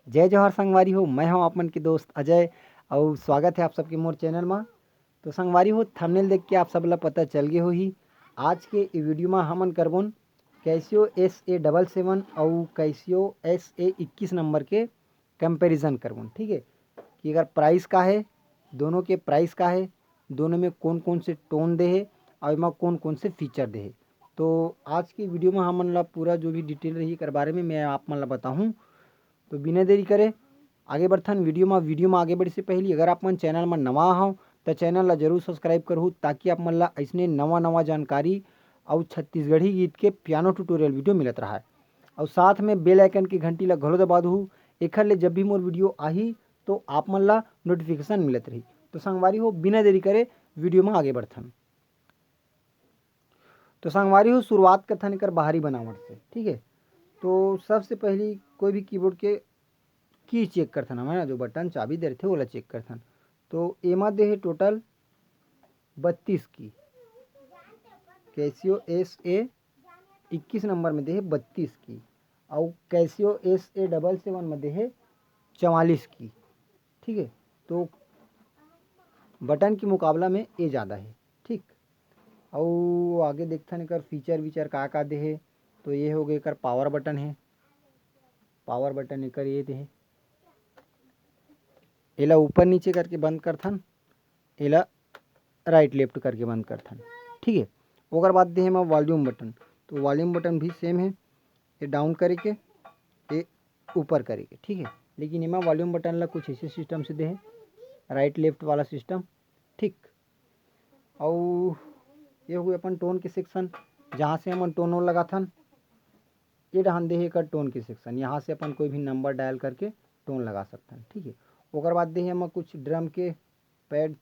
जय जवाहर संगवारी हो। मैं हूं आप मन के दोस्त अजय और स्वागत है आप सबके मोर चैनल में। तो संगवारी हो, थंबनेल देख के आप सब ला पता चल गए हो ही। आज के इ वीडियो में हमन करबोन कैसियो SA77 और कैसियो SA21 नंबर के कंपैरिजन करबोन। ठीक है कि अगर प्राइस का है, दोनों के प्राइस का है, दोनों में कौन कौन से टोन दे है और इमा कौन कौन से फीचर दे है। तो आज की वीडियो में हमन ला पूरा जो भी डिटेल रही कर बारे में मैं आप मन ला बताऊँ। तो बिना देरी करे आगे बढ़थन वीडियो में आगे बढ़े से पहले अगर आप मन चैनल में नवा हो तो चैनल ला जरूर सब्सक्राइब करहूँ, ताकि आप मन ला ऐसने नवा नवा जानकारी और छत्तीसगढ़ी गीत के पियानो ट्यूटोरियल वीडियो मिलत रहा है। और साथ में बेल आइकन की घंटी ला घलो दबा दूँ, एखर ले जब भी मोर वीडियो आही तो आप मन ला नोटिफिकेशन मिलत रही। तो संगवारी हो, बिना देरी करे वीडियो में आगे बढ़थन। तो संगवारी हो, शुरुआत करथन एकर बाहरी बनावट से। ठीक है, तो सबसे पहली कोई भी कीबोर्ड के की चेक करथन, हमारे जो बटन चाबी दे रहे ओला चेक करथन। तो एमा दे है टोटल 32 की। कैसियो SA21 नंबर में दे है 32 की और कैसियो SA77 में दे है 44 की। ठीक है, तो बटन के मुकाबला में ये ज़्यादा है। ठीक, और आगे देखथन एकर फीचर वीचर का दे है। तो ये हो गए एकर पावर बटन है, पावर बटन एकर ये दे है। एला ऊपर नीचे करके बंद करथन, एला राइट लेफ्ट करके बंद करथन। ठीक है, ओकर बाद दे हम वॉल्यूम बटन। तो वॉल्यूम बटन भी सेम है, ये डाउन करे के, ये ऊपर करे के। ठीक है, लेकिन एमा वॉल्यूम बटन ला कुछ ऐसे सिस्टम से दे है, राइट लेफ्ट वाला सिस्टम। ठीक, और ये हुए अपन टोन के सेक्शन, जहाँ से अपन टोन लगाथन। ये डहान दे है एकर टोन के सेक्शन, यहाँ से अपन कोई भी नंबर डायल करके टोन लगा सकते हैं। ठीक है, ओकर बाद दे हम कुछ ड्रम के पैड।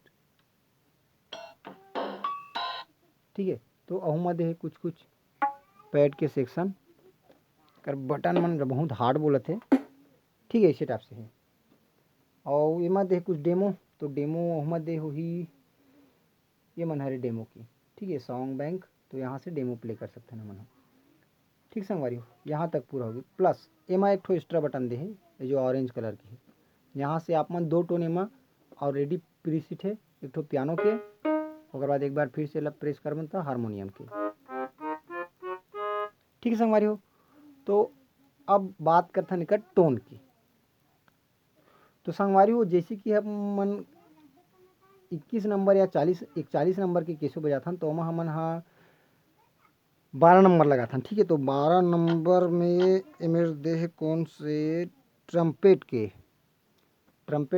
ठीक है, तो अहुमा दे है कुछ कुछ पैड के सेक्शन कर बटन मन बहुत हार्ड बोलत है। ठीक है, इसी टाइप से है। और एमा दे कुछ डेमो। तो डेमो अहुमा दे होही, ये मन हरे डेमो की। ठीक है, सॉन्ग बैंक। तो यहाँ से डेमो प्ले कर सकते हैं मन। ठीक संगवारी हो, यहाँ तक पूरा होगी। प्लस एमा एक ठो एक्स्ट्रा बटन दे है, ये जो ऑरेंज कलर की है। यहाँ से आप मन दो टोन एमा ऑलरेडी प्रीसेट है, एक ठो पियानो के, ओकर बाद एक बार फिर से प्रेस करबन तो हारमोनियम के। ठीक है संगवारी हो, तो अब बात करथन एकर टोन की। तो संगवारी हो, जैसे कि हम मन 21 नंबर या 41 नंबर के केसो बजाथन, तो ओमा हमन 12 नंबर लगाथन। ठीक है, तो 12 नंबर में एमेर दे है कौन से ट्रम्पेट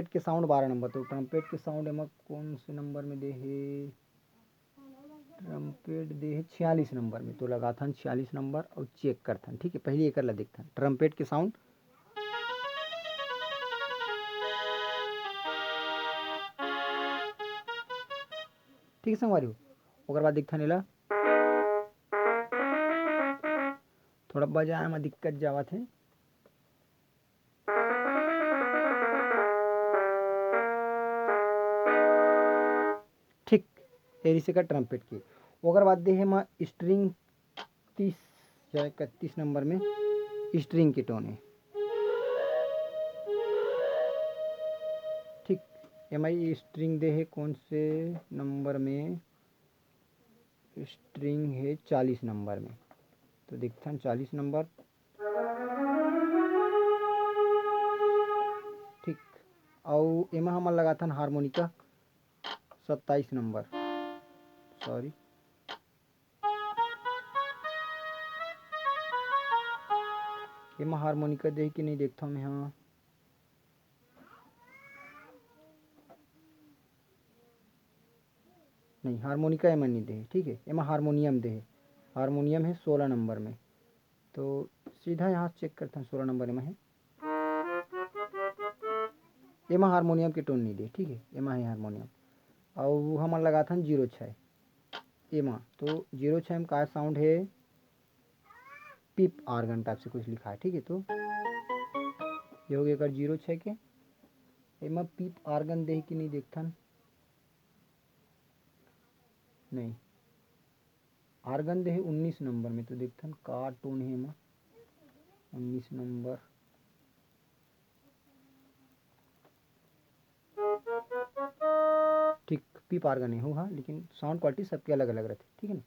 के साउंड 12 नंबर। तो ट्रम्पेट के साउंड एमा कौन से नंबर में दे है, ट्रम्पेट दे है 46 नंबर में। तो लगाथन 46 नंबर और चेक करथन। ठीक है, पहले एकर ला देखथन ट्रम्पेट के साउंड। ठीक है संगवारी हो, ओकर बाद देखथन एला थोड़ा बजाए में दिक्कत जावत है। ठीक, एरी से का ट्रम्पेट की। ओकर बाद दे है स्ट्रिंग 30 या 31 नंबर में स्ट्रिंग के टोन है। ठीक, एम आई स्ट्रिंग दे है कौन से नंबर में, स्ट्रिंग है 40 नंबर में। तो देखथन 40 नंबर। ठीक, और एमा हमन लगाथन हारमोनिका 27 नंबर। सॉरी, एमा हारमोनिका दे कि नहीं देखता मैं। हाँ, नहीं हारमोनिका एमा नहीं दे। ठीक है, एमा हारमोनियम दे, हारमोनियम है 16 नंबर में। तो सीधा यहाँ चेक करते हैं 16 नंबर एमा है। एमा हारमोनियम के टोन नहीं दे। ठीक है, एमा है हारमोनियम। और हमन लगाथन 06 एमा। तो 06 में का साउंड है, पिप आर्गन टाइप से कुछ लिखा है। ठीक है, तो ये हो गया अगर 06 के। एमा पिप आर्गन दे कि नहीं देखथन, नहीं आर्गन दे है 19 नंबर में। तो देखथन का टोन है एमा 19 नंबर। यूपी पार का नहीं हो, हाँ, लेकिन साउंड क्वालिटी सबके अलग अलग रहती, ठीक है ना।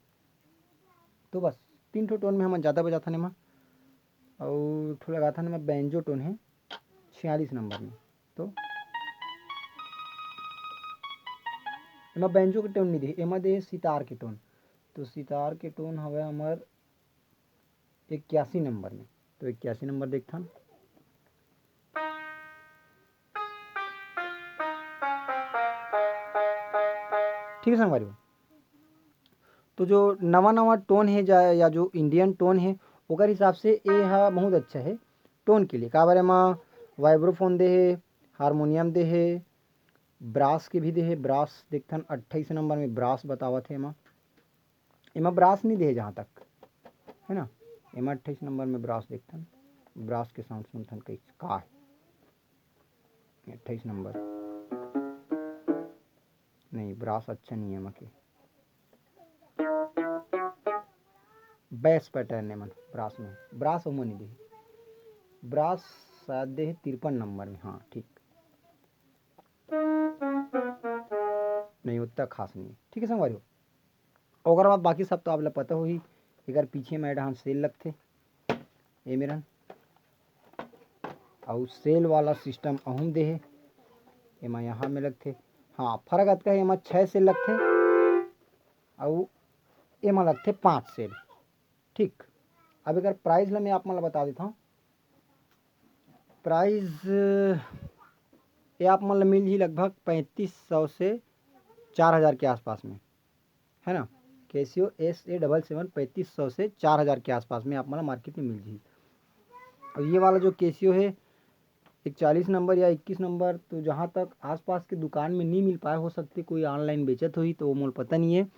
तो बस 3 ठो टोन में हम ज़्यादा बजा था नेमा, और ठो लगा था नेमा बैंजो टोन है 46 नंबर में। तो एमा बैंजो के टोन नहीं दे, एमा दे सितार के टोन। तो सितार के टोन हवे हमार 81 नंबर में। तो 81 नंबर देखथन। ठीक है संगवारी। तो जो नवा नवा टोन है या जो इंडियन टोन है ओकर हिसाब से ये हा बहुत अच्छा है टोन के लिए। का बारे में वाइब्रोफोन दे है, हारमोनियम दे है, ब्रास के भी दे है। ब्रास देखथन 28 नंबर में ब्रास बतावत है। एमा ब्रास नहीं दे है जहाँ तक है ना। एमा 28 नंबर में ब्रास देखथन, ब्रास के साउंड सुनथन कैसे का है। 28 नंबर नहीं, ब्रास अच्छा नहीं है मके। बेस पैटर्न है मन ब्रास में, ब्रास उमो नहीं दे। ब्रास शायद दे 53 नंबर में, हाँ ठीक नहीं, उतना खास नहीं है। ठीक है संगवारी। और बाद बाकी सब तो आप पता हो ही। अगर पीछे में डांस सेल लगते ये मेरन, और सेल वाला सिस्टम अहूँ दे है। एमा यहाँ में लगते, हाँ फर्क अतका है। एमा 6 सेल लगते और एमा लगते 5 सेल। ठीक, अब अगर प्राइस ला मैं आप मन बता देता हूँ। प्राइस ये आप मन मिल ही लगभग 3500 से 4000 के आसपास में, है ना। कैसियो SA77 3500 से 4000 के आसपास में आप मन मार्केट में मिल जी। और ये वाला जो कैसियो है 41 नंबर या 21 नंबर, तो जहाँ तक आसपास के दुकान में नहीं मिल पाए, हो सकते कोई ऑनलाइन बेचत हुई, तो वो मोल पता नहीं है।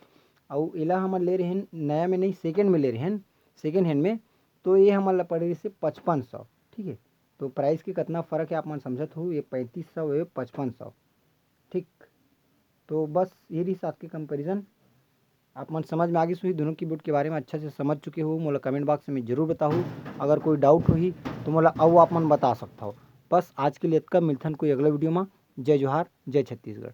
और एला हम ले रहे हैं नया में नहीं, सेकेंड में ले रहे हैं, सेकेंड हैंड में। तो ये हमारा पड़ रही से 5500। ठीक है, तो प्राइस के कितना फ़र्क है आप मन समझत हो। ये 3500 है 5500। ठीक, तो बस ये रही साथ के कंपेरिजन। आप मन समझ में आगे हुई दोनों की बोर्ड के बारे में अच्छा से समझ चुके हो। मोला कमेंट बॉक्स में जरूर बताओ। अगर कोई डाउट हुई तो मोला अब आप मन बता सकता हो। बस आज के लिए इतना, मिलथन कोई अगला वीडियो में। जय जोहार, जय छत्तीसगढ़।